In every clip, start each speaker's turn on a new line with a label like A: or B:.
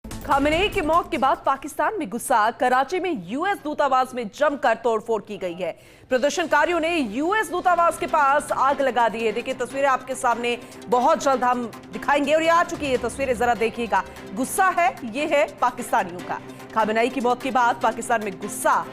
A: Khamenei की मौत के बाद पाकिस्तान में गुस्सा, कराची में यूएस दूतावास में जमकर तोड़फोड़ की गई है। प्रदर्शनकारियों ने यूएस दूतावास के पास आग लगा दी है। देखिए तस्वीरें आपके सामने बहुत जल्द हम दिखाएंगे और ये आ चुकी है तस्वीरें, जरा देखिएगा। गुस्सा है, ये है पाकिस्तानियों का। खामेनेई की मौत के बाद पाकिस्तान में गुस्सा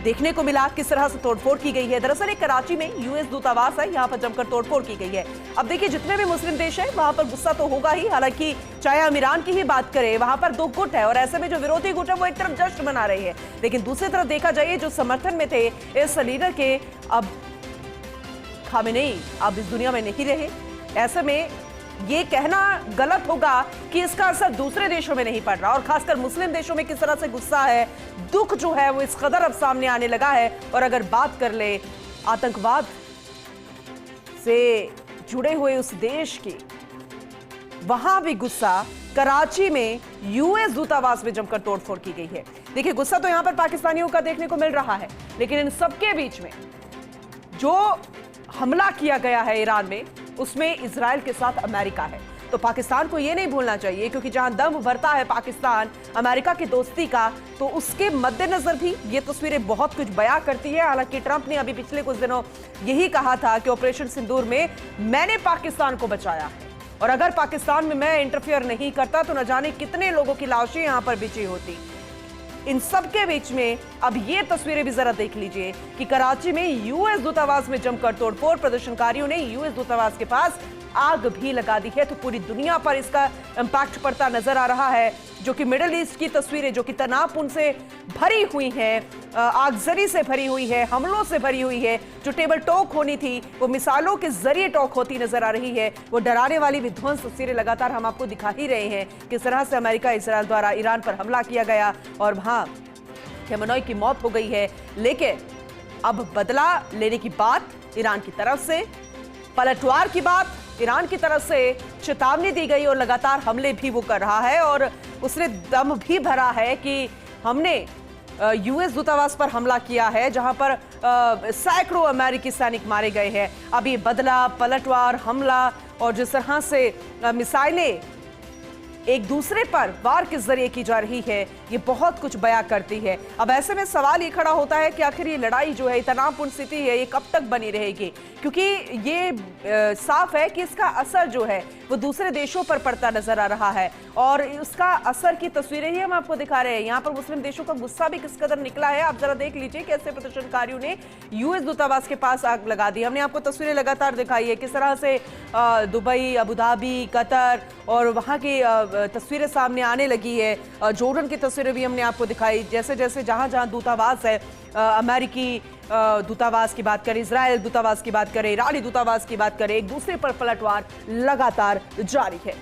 A: देखने को मिला, किस तरह से तोड़फोड़ की गई है। दरअसल एक कराची में यूएस दूतावास है, यहां पर जमकर तोड़फोड़ की गई है। अब देखिए जितने भी मुस्लिम देश हैं वहां पर गुस्सा तो होगा ही, हालांकि चाहे हम ईरान की ही बात करें, वहां पर दो गुट है और ऐसे में जो विरोधी गुट है वो एक तरफ जश्न मना रही है, लेकिन दूसरी तरफ देखा जाए जो समर्थन में थे इस लीडर के, अब खामेनेई अब इस दुनिया में नहीं रहे। ऐसे में ये कहना गलत होगा कि इसका असर दूसरे देशों में नहीं पड़ रहा, और खासकर मुस्लिम देशों में किस तरह से गुस्सा है, दुख जो है वो इस कदर अब सामने आने लगा है। और अगर बात कर ले आतंकवाद से जुड़े हुए उस देश की, वहां भी गुस्सा, कराची में यूएस दूतावास में जमकर तोड़फोड़ की गई है। देखिए गुस्सा तो यहां पर पाकिस्तानियों का देखने को मिल रहा है, लेकिन इन सबके बीच में जो हमला किया गया है ईरान में, उसमें इजराइल के साथ अमेरिका है। तो पाकिस्तान को यह नहीं भूलना चाहिए, क्योंकि जहां दम भरता है पाकिस्तान अमेरिका की दोस्ती का, तो उसके मद्देनजर भी ये तस्वीरें बहुत कुछ बयां करती है। हालांकि ट्रंप ने अभी पिछले कुछ दिनों यही कहा था कि ऑपरेशन सिंदूर में मैंने पाकिस्तान को बचाया है, और अगर पाकिस्तान में मैं इंटरफियर नहीं करता तो न जाने कितने लोगों की लाशें यहां पर बिछी होती। इन सब के बीच में अब ये तस्वीरें भी जरा देख लीजिए कि कराची में यूएस दूतावास में जमकर तोड़फोड़, प्रदर्शनकारियों ने यूएस दूतावास के पास आग भी लगा दी है। तो पूरी दुनिया पर इसका इंपैक्ट पड़ता नजर आ रहा है, जो कि मिडिल ईस्ट की तस्वीरें जो कि तनावपूर्ण से भरी हुई हैं, आगजनी से भरी हुई है, हमलों से भरी हुई है। जो टेबल टॉक होनी थी वो मिसालों के जरिए टॉक होती नजर आ रही है। वो डराने वाली विध्वंस तस्वीरें लगातार हम आपको दिखा ही रहे हैं, किस तरह से अमेरिका इजराइल द्वारा ईरान पर हमला किया गया और वहां खामेनेई की मौत हो गई है। लेकिन अब बदला लेने की बात ईरान की तरफ से, पलटवार की बात ईरान की तरफ से, चेतावनी दी गई और लगातार हमले भी वो कर रहा है। और उसने दम भी भरा है कि हमने यूएस दूतावास पर हमला किया है, जहां पर सैकड़ों अमेरिकी सैनिक मारे गए हैं। अब ये बदला, पलटवार, हमला और जिस तरह से मिसाइलें एक दूसरे पर वार के जरिए की जा रही है, ये बहुत कुछ बयां करती है। अब ऐसे में सवाल ये खड़ा होता है कि आखिर ये लड़ाई जो है, तनावपूर्ण स्थिति है, ये कब तक बनी रहेगी, क्योंकि ये साफ है कि इसका असर जो है वो दूसरे देशों पर पड़ता नजर आ रहा है, और उसका असर की तस्वीरें ही हम आपको दिखा रहे हैं। यहाँ पर मुस्लिम देशों का गुस्सा भी किस कदर निकला है, आप जरा देख लीजिए कैसे प्रदर्शनकारियों ने यूएस दूतावास के पास आग लगा दी। हमने आपको तस्वीरें लगातार दिखाई है, किस तरह से दुबई, अबू धाबी, कतर और वहाँ की तस्वीरें सामने आने लगी है। जॉर्डन की तस्वीरें भी हमने आपको दिखाई। जैसे जैसे जहां जहां दूतावास है, अमेरिकी दूतावास की बात करें, इजराइल दूतावास की बात करें, ईरानी दूतावास की बात करें, एक दूसरे पर पलटवार लगातार जारी है।